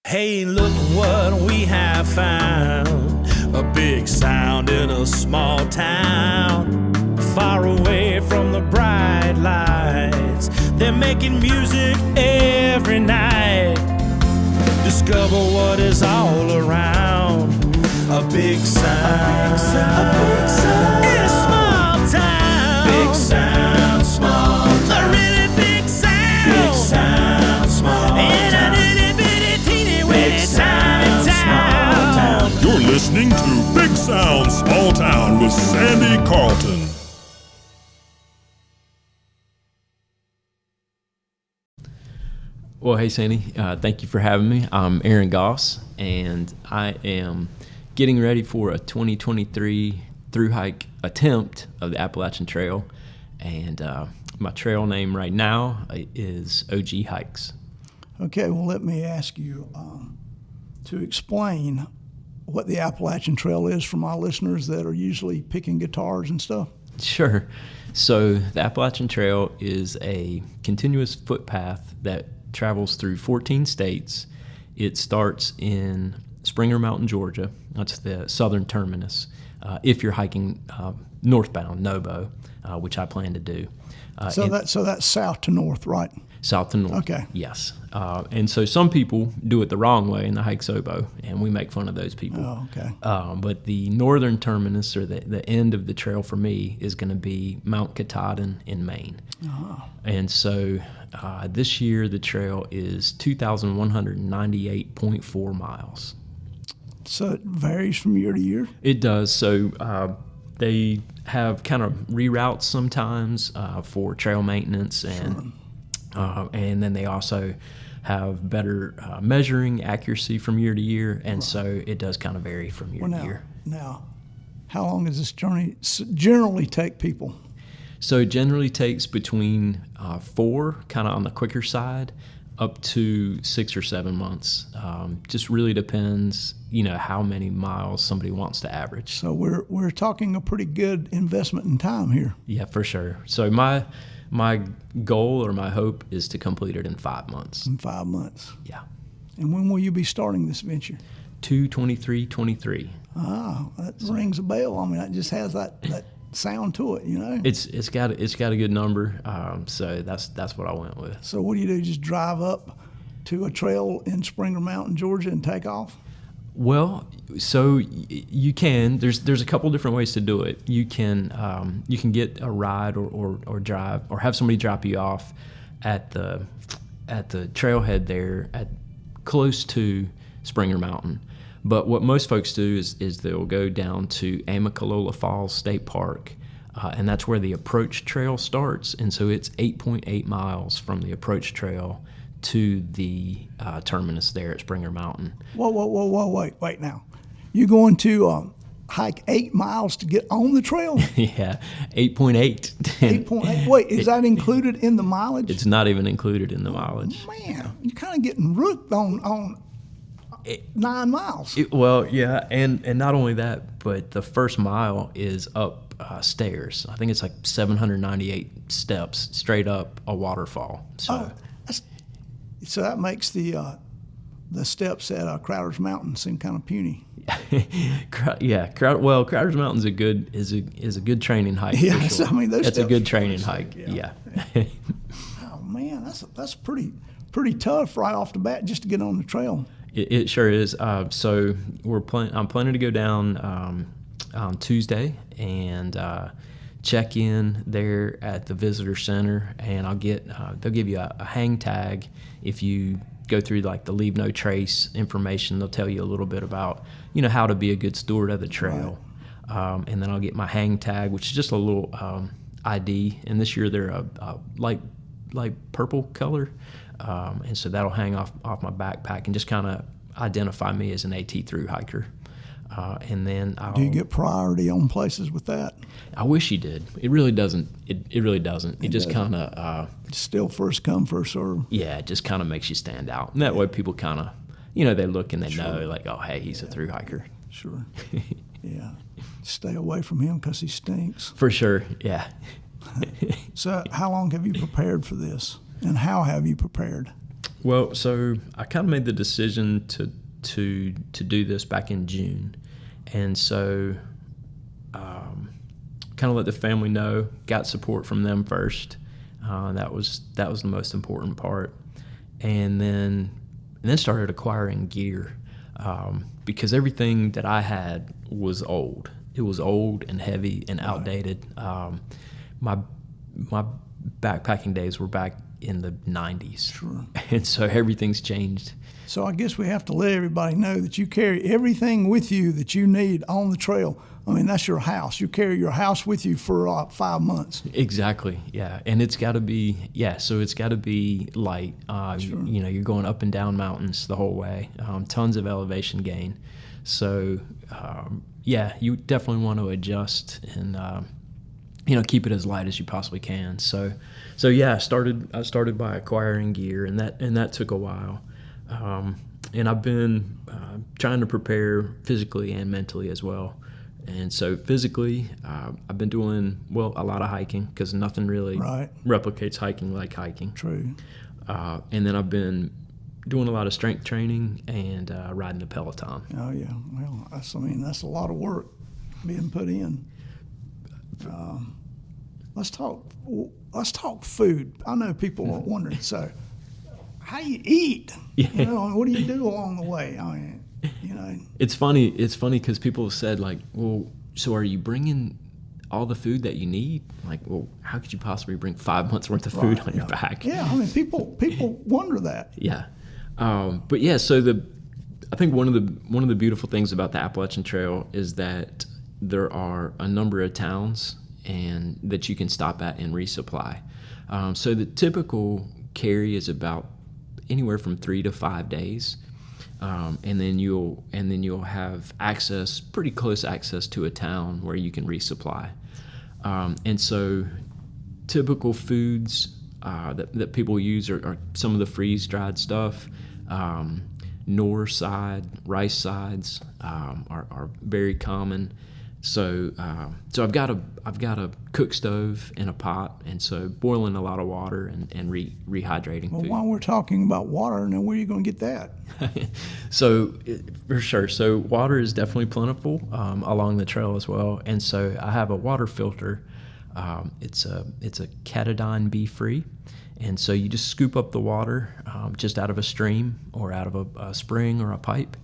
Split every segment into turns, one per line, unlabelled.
Hey, look what we have found. A big sound in a small town. Far away from the bright lights. They're making music every night. Discover what is all around. A big sound. A big sound. In a small town. Big sound, small town. A really big sound. Big sound, small town.
You're listening to Big Sound, Small Town with Sandy Carlton.
Well, hey, Sandy. Thank you for having me. I'm Aron Goss, and I am getting ready for a 2023 through hike attempt of the Appalachian Trail. And my trail name right now is OG Hikes.
Okay, well, let me ask you to explain what the Appalachian Trail is for my listeners that are usually picking guitars and stuff.
Sure. So the Appalachian Trail is a continuous footpath that travels through 14 states. It starts in Springer Mountain, Georgia. That's the southern terminus. If you're hiking northbound, Nobo, which I plan to do.
So that's south to north, right?
South to north.
Okay.
Yes. And so some people do it the wrong way and they hike Sobo, and we make fun of those people.
Oh, okay.
But the northern terminus, or the end of the trail for me, is going to be Mount Katahdin in Maine. Uh-huh. And so this year the trail is 2,198.4 miles. So
it varies from year to year?
It does. So they have kind of reroutes sometimes for trail maintenance, and
sure.
And then they also have better measuring accuracy from year to year, and right. So it does kind of vary from year to year.
Now, how long does this journey generally take people?
So it generally takes between 4, kind of on the quicker side, up to 6 or 7 months. Just really depends, how many miles somebody wants to average.
So we're talking a pretty good investment in time here.
Yeah, for sure. So my goal or my hope is to complete it in 5 months.
In 5 months.
Yeah.
And when will you be starting this venture?
2/23/23.
Ah, that rings a bell. I mean, that just has that sound to it,
It's got a good number. So that's what I went with.
So what do? Just drive up to a trail in Springer Mountain, Georgia, and take off?
Well, so you can. There's a couple different ways to do it. You can get a ride or drive, or have somebody drop you off at the trailhead there at close to Springer Mountain. But what most folks do is they'll go down to Amicalola Falls State Park, and that's where the approach trail starts. And so it's 8.8 miles from the approach trail to the terminus there at Springer Mountain.
Whoa, wait now. You're going to hike 8 miles to get on the trail?
Yeah, 8.8.
8.8. Wait, is that included in the mileage?
It's not even included in the mileage.
Man, you're kind of getting rooked on 9 miles.
Yeah, and not only that, but the first mile is up stairs. I think it's like 798 steps straight up a waterfall.
So that makes the steps at Crowder's Mountain seem kind of puny.
Yeah, Crowder's Mountain is a good training hike.
Yeah,
for sure.
I mean
that's a good training hike. Yeah.
Oh man, that's pretty tough right off the bat just to get on the trail.
It sure is. So I'm planning to go down on Tuesday and check in there at the visitor center, and they'll give you a hang tag. If you go through like the leave no trace information, they'll tell you a little bit about how to be a good steward of the trail. Right. And then I'll get my hang tag, which is just a little ID. And this year they're a light purple color. And so that'll hang off my backpack and just kind of identify me as an AT through hiker. And then
do you get priority on places with that?
I wish you did. It really doesn't. It really doesn't. It just kind of
still first come, first serve.
Yeah, it just kind of makes you stand out. And that way people kind of, they look and they know, like, oh, hey, he's a through hiker.
Sure. Yeah. Stay away from him because he stinks.
For sure. Yeah.
So how long have you prepared for this, and how have you prepared?
Well, so I kind of made the decision to do this back in June, and so kind of let the family know, got support from them first. That was the most important part, and then started acquiring gear because everything that I had was old. It was old and heavy and outdated. My backpacking days were back in the 90s.
Sure.
And so everything's changed.
So I guess we have to let everybody know that you carry everything with you that you need on the trail. I mean, that's your house. You carry your house with you for 5 months.
Exactly, yeah. And it's got to be, so it's got to be light.
Sure.
You know, you're going up and down mountains the whole way, tons of elevation gain. So, you definitely want to adjust and, keep it as light as you possibly can. So yeah, I started by acquiring gear, and that took a while. And I've been trying to prepare physically and mentally as well. And so physically, I've been doing, a lot of hiking because nothing really replicates hiking like hiking.
True.
And then I've been doing a lot of strength training and riding the Peloton.
Oh, yeah. Well, that's a lot of work being put in. Let's talk food. I know people are wondering, so how you eat?
Yeah.
What do you do along the way? I mean,
It's funny because people have said, like, well, so are you bringing all the food that you need? Like, well, how could you possibly bring 5 months worth of food on your back?
Yeah, I mean, people wonder that.
Yeah. But yeah, so I think one of the beautiful things about the Appalachian Trail is that there are a number of towns and that you can stop at and resupply. So the typical carry is about anywhere from 3 to 5 days. And then you'll have pretty close access to a town where you can resupply. And so typical foods that people use are some of the freeze-dried stuff. Nor side, rice sides are very common. So I've got a cook stove and a pot, and so boiling a lot of water and rehydrating food.
While we're talking about water, now where are you going to get that?
So for sure. So water is definitely plentiful along the trail as well, and so I have a water filter. It's a Catadine B free, and so you just scoop up the water just out of a stream or out of a spring or a pipe,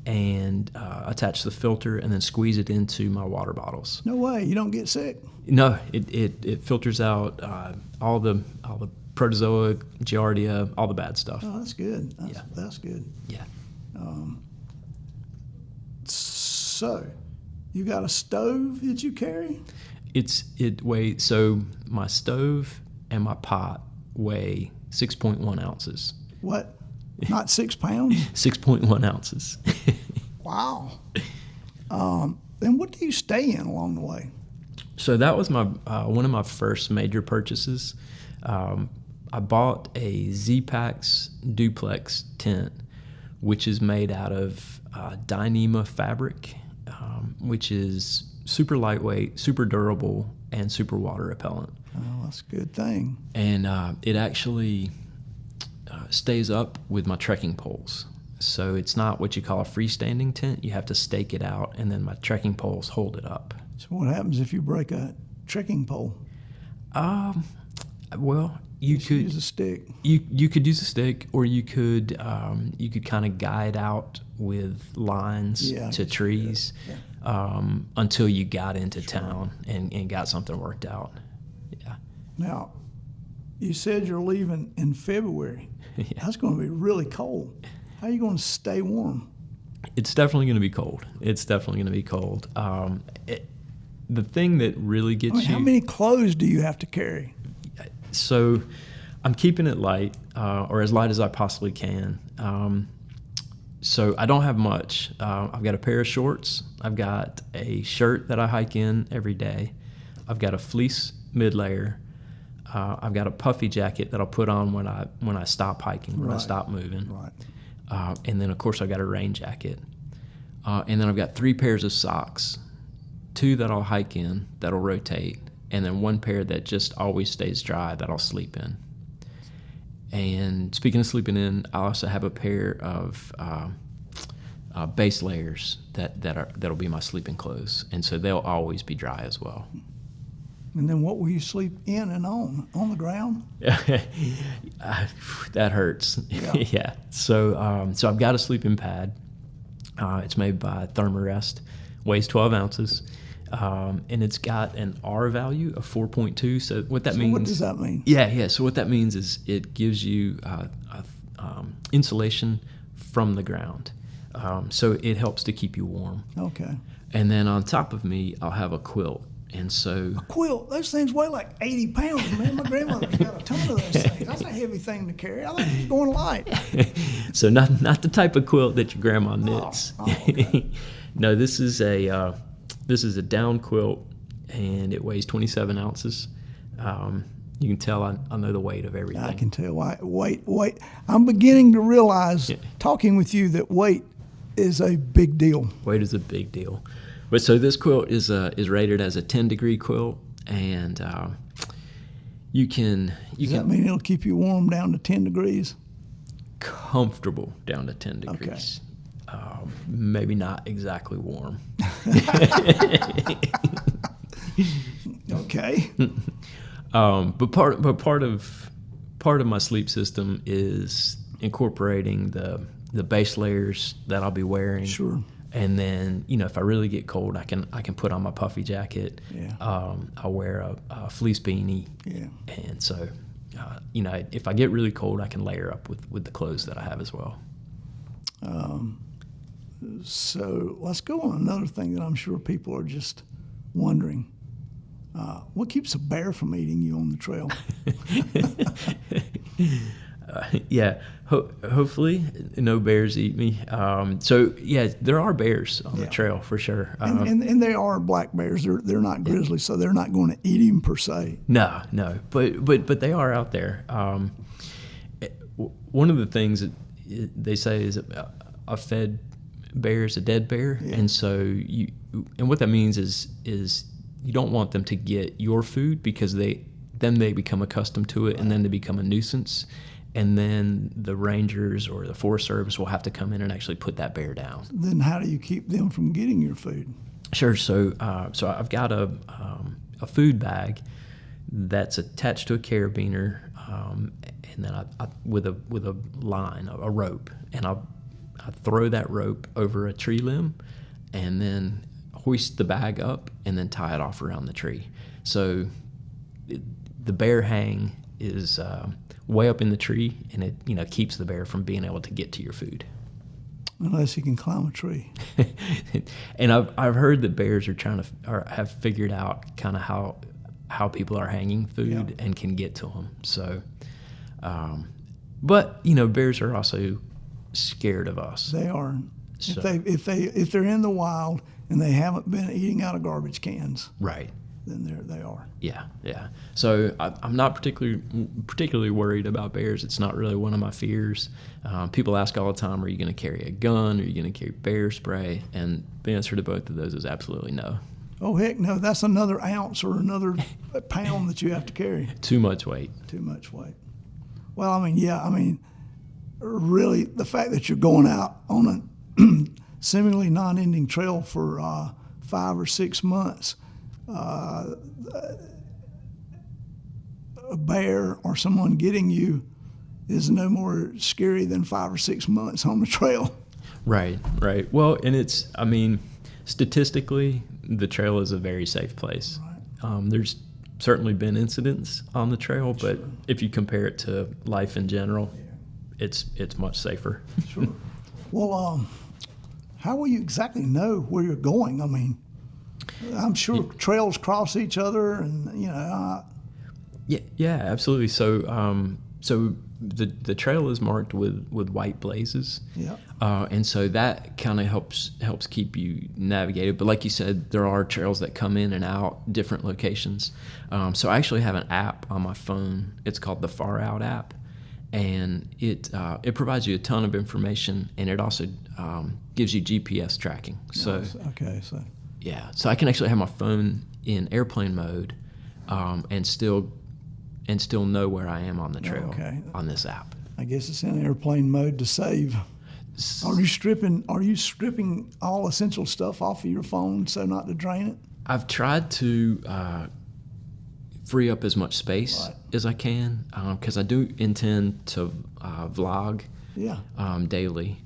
and attach the filter and then squeeze it into my water bottles.
No way, you don't get sick?
No, it filters out all the protozoa, giardia, all the bad stuff.
Oh, that's good. That's good.
Yeah.
So, you got a stove that you carry?
So my stove and my pot weigh 6.1 ounces.
What? Not 6 pounds?
6.1 ounces.
Wow. Then what do you stay in along the way?
So that was my one of my first major purchases. I bought a Z-Pax duplex tent, which is made out of Dyneema fabric, which is super lightweight, super durable, and super water repellent.
Oh, that's a good thing.
And it actually stays up with my trekking poles. So it's not what you call a freestanding tent. You have to stake it out, and then my trekking poles hold it up.
So what happens if you break a trekking pole?
Well, you could
use a stick.
You could use a stick, or you could kind of guide out with lines to trees until you got into town and got something worked out. Yeah.
Now, you said you're leaving in February.
Yeah.
That's going to be really cold. How are you going to stay warm?
It's definitely going to be cold. The thing that really gets you...
How many clothes do you have to carry?
So I'm keeping it light, or as light as I possibly can. So I don't have much. I've got a pair of shorts. I've got a shirt that I hike in every day. I've got a fleece mid-layer. I've got a puffy jacket that I'll put on when I stop hiking, when I stop moving.
Right.
And then, of course, I've got a rain jacket. And then I've got 3 pairs of socks, 2 that I'll hike in, that'll rotate, and then 1 pair that just always stays dry that I'll sleep in. And speaking of sleeping in, I also have a pair of base layers that'll be my sleeping clothes, and so they'll always be dry as well.
And then what will you sleep in and on the ground?
That hurts.
Yeah.
Yeah. So I've got a sleeping pad. It's made by Thermarest, weighs 12 ounces, and it's got an R value of 4.2. So what that means?
What does that mean?
Yeah. So what that means is it gives you insulation from the ground. So it helps to keep you warm.
Okay.
And then on top of me, I'll have a quilt. And so
Quilt, those things weigh like 80 pounds, man. My grandmother's got a ton of those things. That's a heavy thing to carry. I think it's going light.
So not the type of quilt that your grandma knits.
Okay.
No, this is a down quilt, and it weighs 27 ounces. You can tell I know the weight of everything.
I can tell. Weight. I'm beginning to realize, talking with you, that weight is a big deal.
Weight is a big deal. But so this quilt is rated as a 10-degree quilt, and you can.
Does that mean it'll keep you warm down to 10 degrees?
Comfortable down to 10 degrees. Maybe not exactly warm.
Okay.
But part of my sleep system is incorporating the base layers that I'll be wearing.
Sure.
And then, if I really get cold, I can put on my puffy jacket.
Yeah.
I'll wear a fleece beanie.
Yeah.
And so, if I get really cold, I can layer up with the clothes that I have as well.
So let's go on another thing that I'm sure people are just wondering. What keeps a bear from eating you on the trail?
Hopefully no bears eat me. So yeah, there are bears on the trail for sure.
And they are black bears. They're not grizzly, so they're not going to eat him per se.
No, but they are out there. One of the things that they say is a fed bear is a dead bear, and so what that means is you don't want them to get your food, because then they become accustomed to it, and then they become a nuisance. And then the rangers or the Forest Service will have to come in and actually put that bear down.
Then how do you keep them from getting your food?
Sure. So I've got a food bag that's attached to a carabiner, and then I with a line, a rope, and I throw that rope over a tree limb, and then hoist the bag up, and then tie it off around the tree. So the bear hang is way up in the tree, and it keeps the bear from being able to get to your food.
Unless he can climb a tree.
And I've heard that bears are have figured out kind of how people are hanging food and can get to them. So, but bears are also scared of us.
They are.
So,
if they're in the wild and they haven't been eating out of garbage cans,
right,
then they are.
Yeah. So I'm not particularly worried about bears. It's not really one of my fears. People ask all the time, are you going to carry a gun? Are you going to carry bear spray? And the answer to both of those is absolutely no.
Oh, heck no. That's another ounce or another pound that you have to carry.
Too much weight.
Too much weight. Well, really, the fact that you're going out on a seemingly non-ending trail for 5 or 6 months, a bear or someone getting you is no more scary than 5 or 6 months on the trail.
Right. Well, and statistically, the trail is a very safe place. Right. There's certainly been incidents on the trail, but if you compare it to life in general, it's much safer.
Sure. Well, how will you exactly know where you're going? I'm sure trails cross each other, and
Yeah, absolutely. So, the trail is marked with white blazes.
Yeah.
And so that kind of helps keep you navigated. But like you said, there are trails that come in and out different locations. So I actually have an app on my phone. It's called the Far Out app, and it provides you a ton of information, and it also gives you GPS tracking. So
yeah,
so I can actually have my phone in airplane mode, and still and still know where I am on the trail
Okay.
on this app.
I guess it's in airplane mode to save. Are you stripping all essential stuff off of your phone so not to drain it?
I've tried to free up as much space as I can, because I do intend to vlog
Yeah.
daily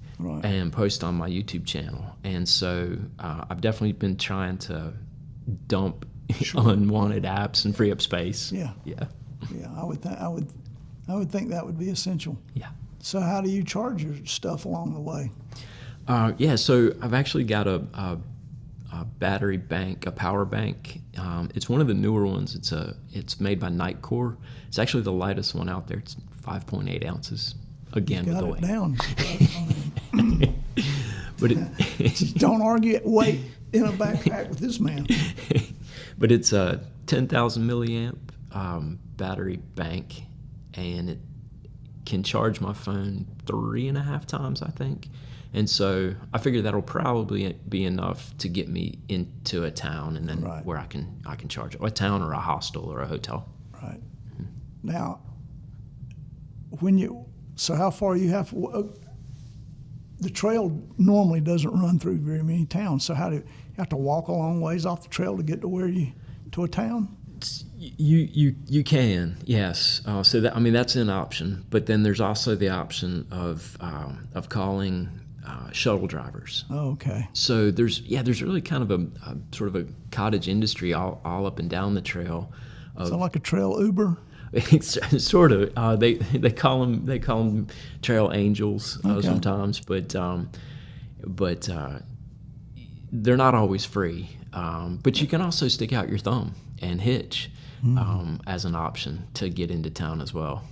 and post on my YouTube channel. And so I've definitely been trying to dump unwanted apps and free up space.
Yeah.
Yeah.
Yeah. I would think that would be essential.
Yeah.
So how do you charge your stuff along the way?
Yeah, so I've actually got a battery bank, a power bank. It's one of the newer ones. It's made by Nitecore. It's actually the lightest one out there. It's 5.8 ounces. Again,
Got
with
it
the weight.
down.
But it,
Don't argue weight in a backpack with this man.
but it's a 10,000 milliamp battery bank, and it can charge my phone 3.5 times, I think. And so I figure that'll probably be enough to get me into a town, and then where I can charge it. A town or a hostel or a hotel.
Right. Now, so how far you have to, the trail normally doesn't run through very many towns. So how do you have to walk a long ways off the trail to get to a town?
You can, yes. So that's an option. But then there's also the option of calling shuttle drivers.
Oh, okay.
So there's really kind of a sort of a cottage industry all up and down the trail.
So like a trail Uber?
Sort of. They call them trail angels sometimes, but they're not always free. But you can also stick out your thumb and hitch as an option to get into town as well.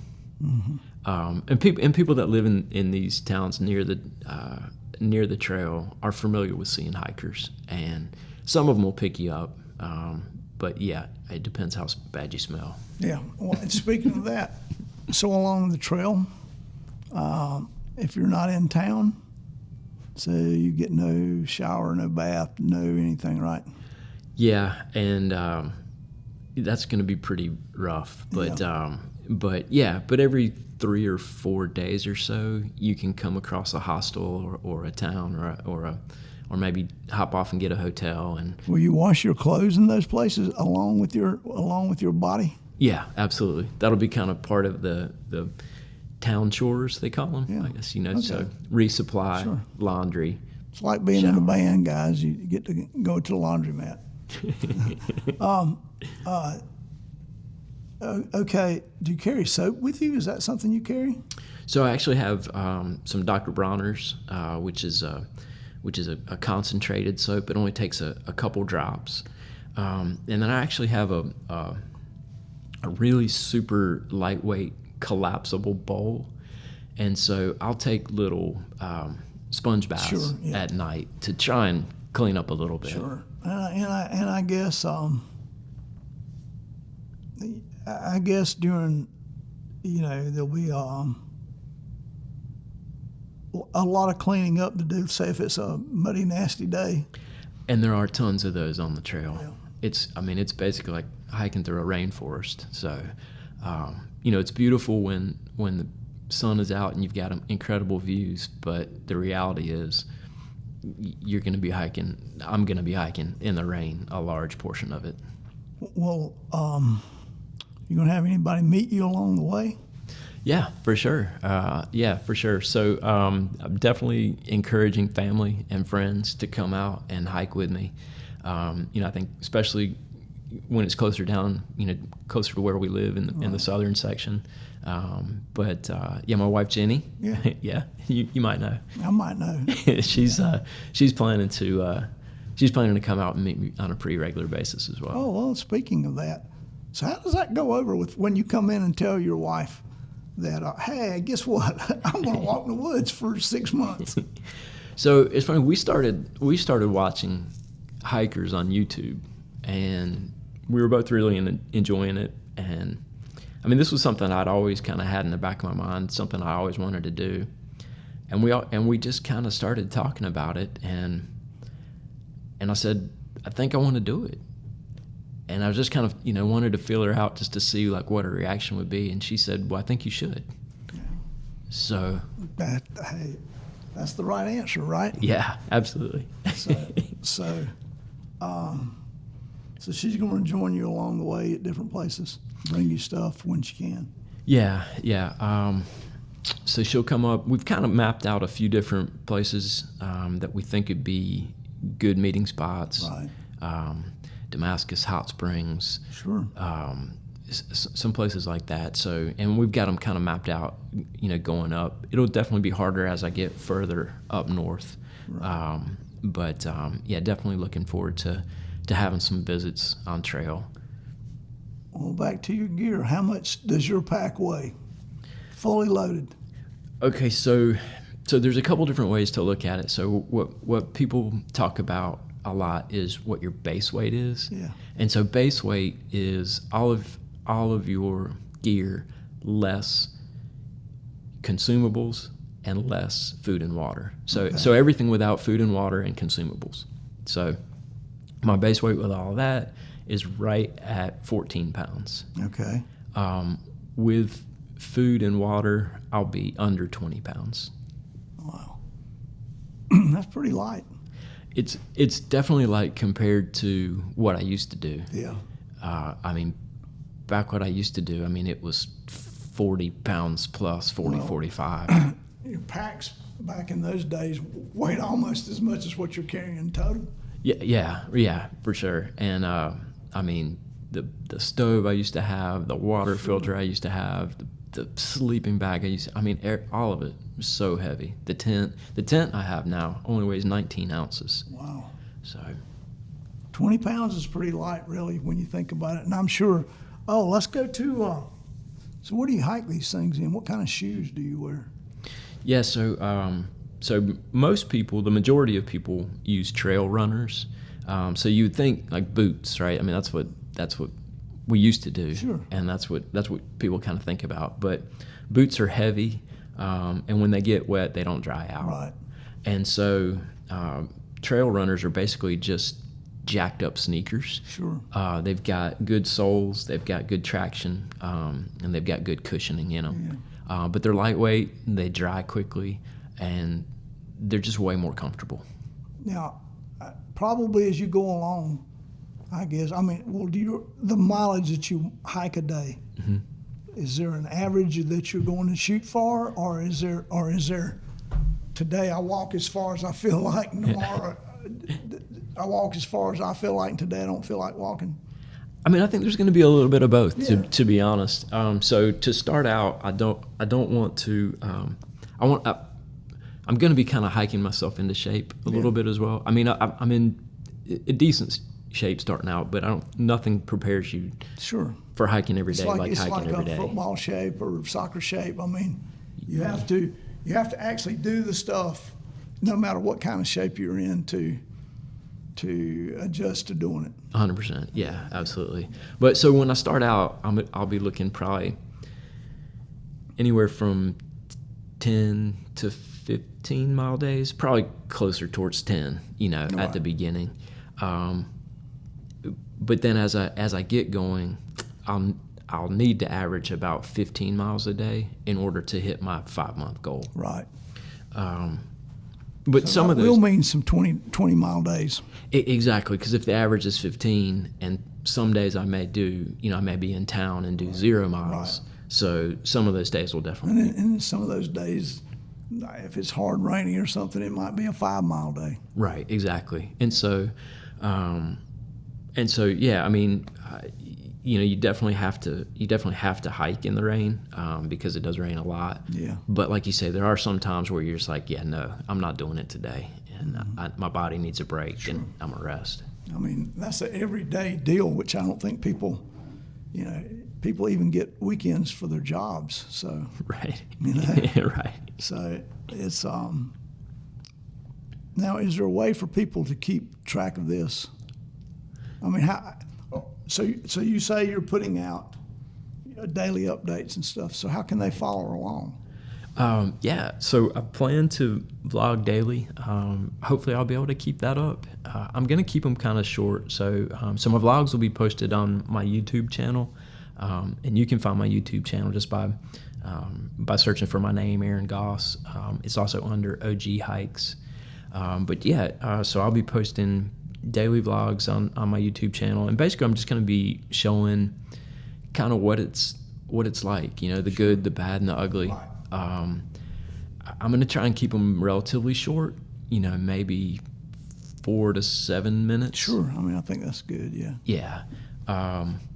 Mm-hmm. And people that live in these towns near the trail are familiar with seeing hikers, and some of them will pick you up. But yeah, it depends how bad you smell.
Yeah. Well, and speaking of that, so along the trail, if you're not in town, so you get no shower, no bath, no anything, right?
Yeah, and that's going to be pretty rough. But but every 3 or 4 days or so, you can come across a hostel or a town or maybe hop off and get a hotel. And
will you wash your clothes in those places along with your body?
Yeah, absolutely. That'll be kind of part of the town chores, they call them.
Yeah.
I guess So resupply, laundry.
It's like being in a band, guys. You get to go to the laundromat. Okay. Do you carry soap with you? Is that something you carry?
So I actually have some Dr. Bronner's, which is a concentrated soap. It only takes a couple drops, and then I actually have a really super lightweight collapsible bowl, and so I'll take little sponge baths at night to try and clean up a little bit.
Sure, and I guess during, there'll be a lot of cleaning up to do, say if it's a muddy, nasty day.
And there are tons of those on the trail.
Yeah.
It's basically like hiking through a rainforest. So, it's beautiful when the sun is out and you've got incredible views, but the reality is you're going to be hiking. I'm going to be hiking in the rain a large portion of it.
Well, you going to have anybody meet you along the way?
Yeah, for sure. So I'm definitely encouraging family and friends to come out and hike with me. I think especially when it's closer down, closer to where we live in the southern section. My wife Jenny.
Yeah.
Yeah, you might know.
I might know.
she's planning to come out and meet me on a pretty regular basis as well.
Oh, well, speaking of that, so how does that go over with when you come in and tell your wife that, hey, guess what? I'm going to walk in the woods for 6 months.
So it's funny. We started watching hikers on YouTube, and we were both really enjoying it. And this was something I'd always kind of had in the back of my mind, something I always wanted to do. And we just kind of started talking about it, and I said, I think I want to do it. I was just kind of, wanted to feel her out just to see like what her reaction would be. And she said, well, I think you should.
Yeah.
So.
Hey, that's the right answer, right?
Yeah, absolutely.
So she's going to join you along the way at different places, bring you stuff when she can.
Yeah. So she'll come up. We've kind of mapped out a few different places that we think would be good meeting spots.
Right.
Damascus Hot Springs.
Sure.
Some places like that. So, and we've got them kind of mapped out, going up. It'll definitely be harder as I get further up north. Right. But definitely looking forward to having some visits on trail.
Well, back to your gear. How much does your pack weigh? Fully loaded.
Okay, so there's a couple different ways to look at it. So what people talk about a lot is what your base weight is.
Yeah.
And so base weight is all of your gear less consumables and less food and water. So everything without food and water and consumables. So my base weight with all of that is right at 14 pounds.
Okay.
With food and water, I'll be under 20 pounds.
Wow. That's pretty light.
It's definitely light compared to what I used to do.
Yeah.
Back what I used to do, it was 40 pounds plus, 45.
Your packs back in those days weighed almost as much as what you're carrying in total.
Yeah, for sure. And the stove I used to have, the water filter I used to have, the sleeping bag I used to, all of it was so heavy. The tent I have now only weighs 19 ounces.
Wow.
So
20 pounds is pretty light, really, when you think about it. And I'm sure, let's go to, so where do you hike these things in? What kind of shoes do you wear?
Yeah, so most people, the majority of people use trail runners. So you would think like boots, right? That's what we used to do.
Sure.
And that's what people kind of think about. But boots are heavy, and when they get wet, they don't dry out.
Right.
And so trail runners are basically just jacked up sneakers.
Sure.
They've got good soles, they've got good traction, and they've got good cushioning in them. Yeah. But they're lightweight, they dry quickly, and they're just way more comfortable.
Now, probably as you go along, I guess, the mileage that you hike a day, mm-hmm. Is there an average that you're going to shoot for, or is there today I walk as far as I feel like, and tomorrow I walk as far as I feel like, and today I don't feel like walking?
I think there's going to be a little bit of both, to be honest. So to start out, I don't want to. I'm going to be kind of hiking myself into shape a little bit as well. I'm in a decent shape starting out, but nothing prepares you for hiking every day like hiking every day.
It's like football shape or soccer shape. You have to actually do the stuff, no matter what kind of shape you're in, to adjust to doing it.
100%, yeah, absolutely. But so when I start out, I'll be looking probably anywhere from 10 to 15 mile days, probably closer towards 10, at the beginning. But then as I get going, I'll need to average about 15 miles a day in order to hit my 5-month goal.
Right.
But
so
some of those
will mean some 20 mile days.
Exactly, because if the average is 15, and some days I may be in town and do 0 miles. Right. So some of those days will definitely.
And some of those days, if it's hard raining or something, it might be a 5 mile day.
Right, exactly. And so yeah, you definitely have to hike in the rain because it does rain a lot. Yeah. But like you say, there are some times where you're just like, yeah, no, I'm not doing it today, and my body needs a break, and I'm gonna rest.
That's an everyday deal, which I don't think people even get weekends for their jobs. So
right. Right.
So it's now, is there a way for people to keep track of this? So you say you're putting out daily updates and stuff. So how can they follow along?
Yeah, so I plan to vlog daily. Hopefully I'll be able to keep that up. I'm going to keep them kind of short. So my vlogs will be posted on my YouTube channel. And you can find my YouTube channel just by searching for my name, Aron Goss. It's also under OG Hikes. But yeah, so I'll be posting daily vlogs on my YouTube channel. And basically I'm just going to be showing kind of what it's like, you know, the good, the bad, and the ugly. I'm going to try and keep them relatively short, you know, maybe 4 to 7 minutes.
Sure. I mean, I think that's good. Yeah.
Yeah.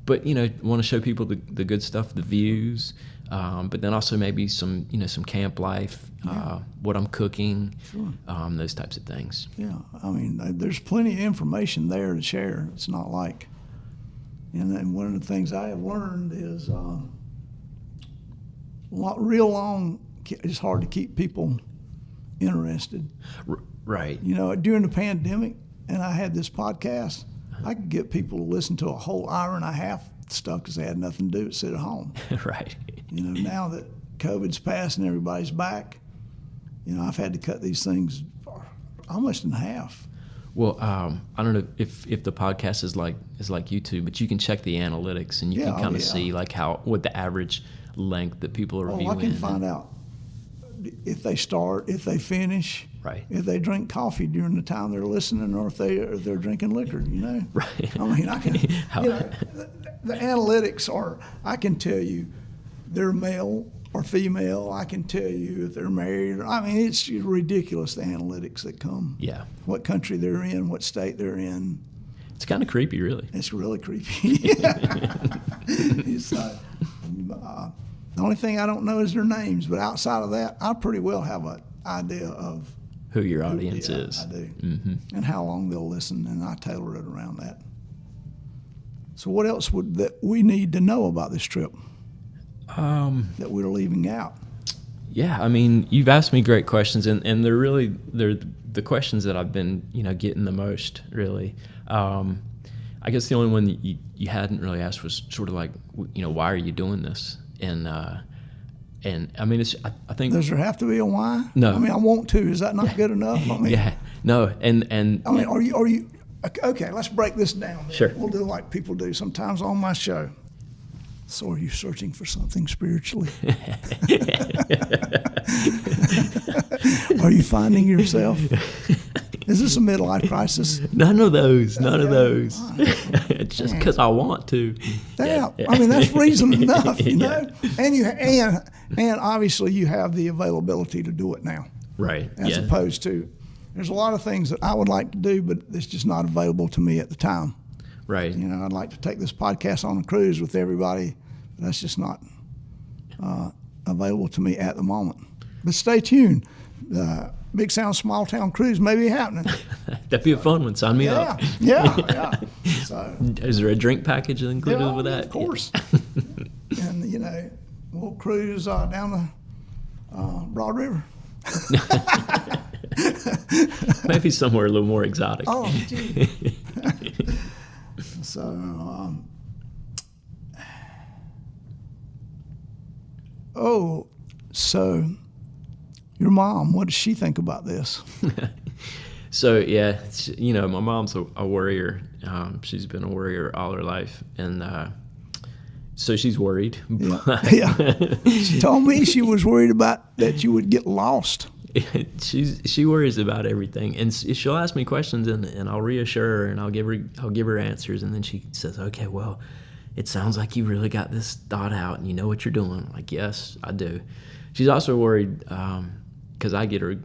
But, you know, want to show people the good stuff, the views, but then also maybe some camp life, what I'm cooking,
Sure.
Those types of things.
Yeah. I mean, there's plenty of information there to share. It's not like, and one of the things I have learned is real long, it's hard to keep people interested.
Right.
You know, during the pandemic, and I had this podcast, I could get people to listen to a whole hour and a half stuff because they had nothing to do but sit at home.
Right.
You know, now that COVID's passed and everybody's back, you know, I've had to cut these things almost in half.
Well, I don't know if the podcast is like YouTube, but you can check the analytics and you can kind of see like what the average length that people are viewing.
I can find out if they start, if they finish,
right,
if they drink coffee during the time they're listening, or if they're drinking liquor. You know,
right.
I mean, I can. You know, the analytics are. I can tell you, they're male or female. I can tell you if they're married. I mean, it's ridiculous, the analytics that come.
Yeah.
What country they're in, what state they're in.
It's kind of creepy, really.
It's really creepy. It's, the only thing I don't know is their names, but outside of that, I pretty well have an idea of
who your audience is.
I do.
Mm-hmm.
And how long they'll listen, and I tailor it around that. So what else that we need to know about this trip that we're leaving out?
Yeah, I mean, you've asked me great questions, and they're the questions that I've been, getting the most, really. I guess the only one that you hadn't really asked was sort of like, why are you doing this? And I mean, I think.
Does there have to be a why?
No.
I mean, I want to. Is that not good enough? I mean,
yeah. No. And.
I mean, are you? Okay, let's break this down.
Sure.
We'll do like people do sometimes on my show. So, are you searching for something spiritually? Are you finding yourself? Is this a midlife crisis?
None of those. None of those. It's just because I want to.
Yeah. I mean, that's reason enough, you know. And obviously you have the availability to do it now.
Right.
As opposed to, there's a lot of things that I would like to do, but it's just not available to me at the time.
Right.
I'd like to take this podcast on a cruise with everybody, but that's just not available to me at the moment. But stay tuned. Big Sound Small Town Cruise may be happening.
That'd be a fun one. Sign me up.
Yeah. So,
is there a drink package included with that?
Of course. And, we'll cruise down the Broad River.
Maybe somewhere a little more exotic.
Oh, gee. So, so your mom, what does she think about this?
So, yeah, my mom's a worrier. She's been a worrier all her life. And so she's worried.
Yeah. She told me she was worried about that you would get lost.
She worries about everything, and she'll ask me questions, and I'll reassure her, and I'll give her answers, and then she says, "Okay, well, it sounds like you really got this thought out, and you know what you're doing." I'm like, yes, I do. She's also worried because I get her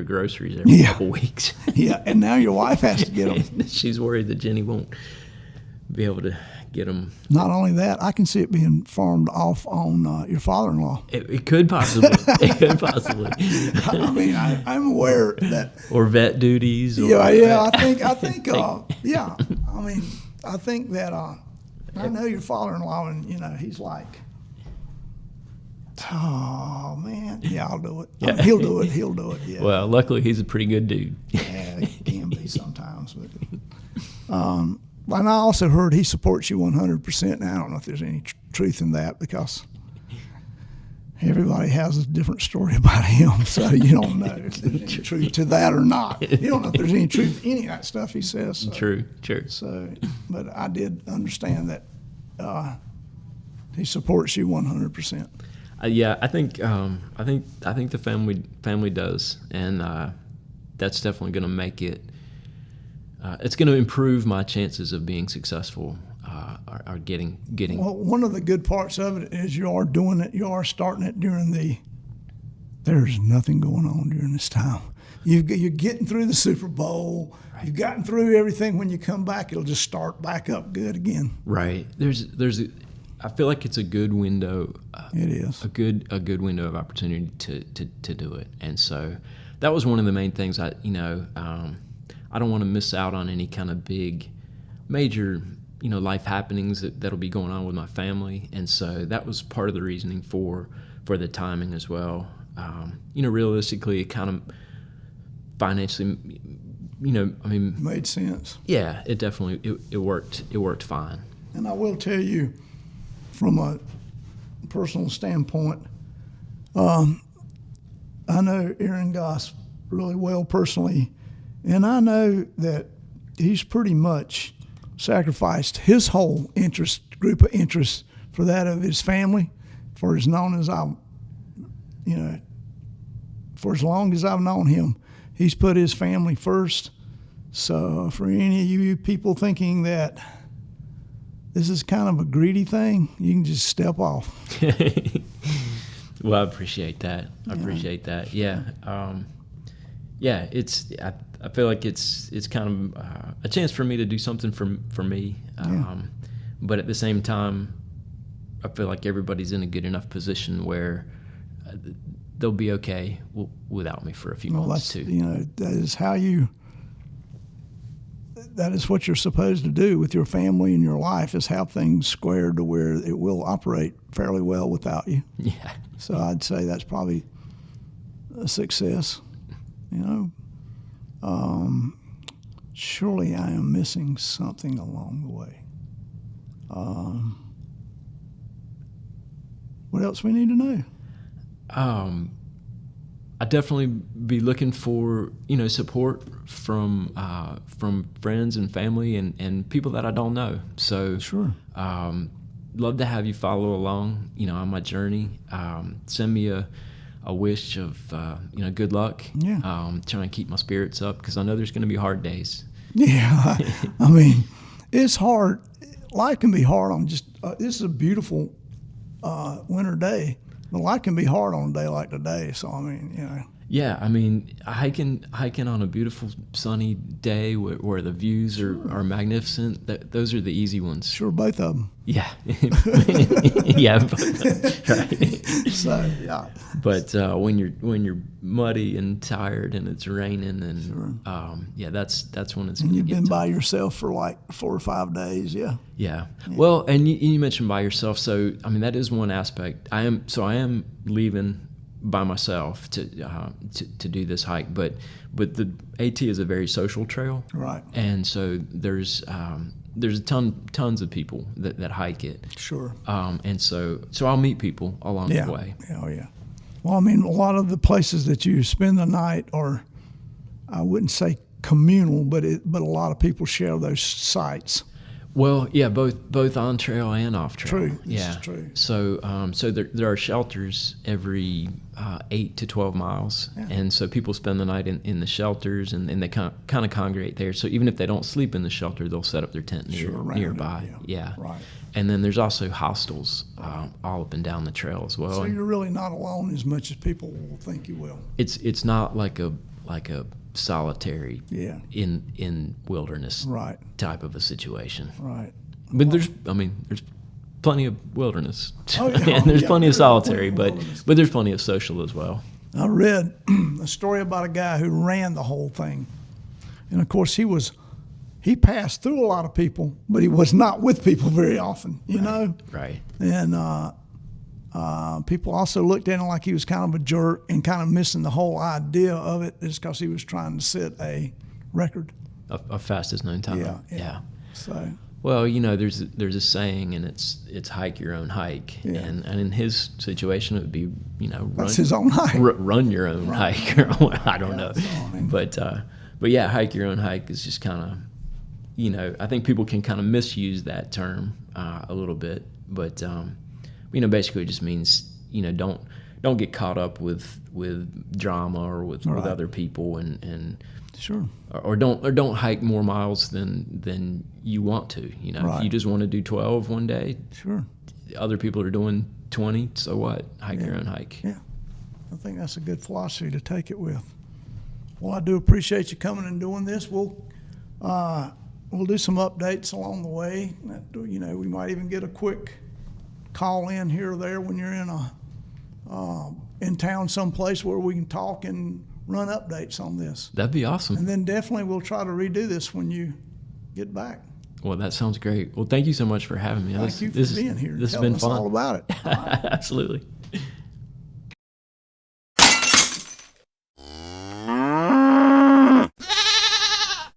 groceries every couple weeks. Yeah,
and now your wife has to get them.
She's worried that Jenny won't be able to get them.
Not only that, I can see it being farmed off on your father-in-law.
It could possibly.
I mean, I'm aware that.
Or vet duties. Or,
I think. Yeah, I mean, I think that. I know your father-in-law, and he's like, oh man, yeah, I'll do it. Yeah. I mean, he'll do it. Yeah.
Well, luckily he's a pretty good dude.
Yeah, he can be sometimes, but. And I also heard he supports you 100%. Now, I don't know if there's any truth in that because everybody has a different story about him, so you don't know if there's any truth to that or not. You don't know if there's any truth to any of that stuff he says. So.
True.
So, but I did understand that he supports you 100%.
Yeah, I think the family does, and that's definitely going to make it. It's going to improve my chances of being successful, or getting.
Well, one of the good parts of it is you are doing it. You are starting it during there's nothing going on during this time. You're getting through the Super Bowl. Right. You've gotten through everything. When you come back, it'll just start back up good again.
Right. I feel like it's a good window.
It is
a good window of opportunity to do it, and so that was one of the main things. I don't want to miss out on any kind of big, major, life happenings that'll be going on with my family, and so that was part of the reasoning for the timing as well. Realistically, it kind of financially,
made sense.
Yeah, it definitely it worked. It worked fine.
And I will tell you, from a personal standpoint, I know Aron Goss really well personally, and I know that he's pretty much sacrificed his whole group of interests for that of his family, for as long as I've known him. He's put his family first. So for any of you people thinking that this is kind of a greedy thing, you can just step off.
Well, I appreciate that. Yeah. I feel like it's kind of a chance for me to do something for me. But at the same time, I feel like everybody's in a good enough position where they'll be okay without me for a few months too.
That is what you're supposed to do with your family and your life, is have things squared to where it will operate fairly well without you.
Yeah.
So I'd say that's probably a success. Surely I am missing something along the way. What else we need to know?
I'd definitely be looking for support from friends and family and people that I don't know. So
sure,
love to have you follow along on my journey. Send me a wish of good luck.
Yeah.
Trying to keep my spirits up, because I know there's going to be hard days.
Yeah, I mean, it's hard. Life can be hard on just. This is a beautiful winter day. But life can be hard on a day like today. So I mean,
Yeah, I mean, hiking on a beautiful sunny day where the views are magnificent. Those are the easy ones.
Sure, both of them.
Yeah, yeah, right.
So yeah.
But when you're muddy and tired and it's raining and
sure.
That's when it's.
And you've been by yourself for like 4 or 5 days. Yeah.
Yeah. Well, and you mentioned by yourself, so I mean that is one aspect. I am leaving by myself to do this hike, but the AT is a very social trail,
right? And
so there's tons of people that hike it.
Sure.
And so I'll meet people along the way.
Oh yeah. Well, I mean, a lot of the places that you spend the night are, I wouldn't say communal, but a lot of people share those sites.
Well, yeah, both on trail and off trail.
True.
Yeah,
this is true.
So there are shelters every 8 to 12 miles, and so people spend the night in the shelters, and they kind of congregate there. So even if they don't sleep in the shelter, they'll set up their tent nearby. Yeah. Right. And then there's also hostels all up and down the trail as well.
So you're really not alone as much as people will think you will.
It's not like a solitary in wilderness type of a situation.
Right.
But there's plenty of wilderness. And there's plenty of solitary, but there's plenty of social as well.
I read a story about a guy who ran the whole thing. And of course he passed through a lot of people, but he was not with people very often, you know?
Right.
And people also looked at him like he was kind of a jerk and kind of missing the whole idea of it, just because he was trying to set a record.
A fastest known time.
Yeah. So
Well, you know, there's a saying, and it's hike your own hike,
Yeah.
and in his situation, it would be, you know,
That's his own hike.
run your own hike. I don't know,
that's all I mean.
but yeah, hike your own hike is just kind of, you know, I think people can kind of misuse that term a little bit, but you know, basically it just means, you know, don't get caught up with drama or with
Right.
other people, and
Sure.
or don't hike more miles than you want to. You know,
Right.
if you just want to do 12 one day,
Sure.
other people are doing 20. So what? Hike your own hike.
Yeah. I think that's a good philosophy to take it with. Well, I do appreciate you coming and doing this. We'll do some updates along the way. You know, we might even get a quick call in here or there when you're in town someplace where we can talk and run updates on this.
That'd be awesome.
And then definitely we'll try to redo this when you get back.
Well, that sounds great. Well, thank you so much for having me.
Thank you for being here.
This has
telling
been
us
fun.
all about it.
Absolutely.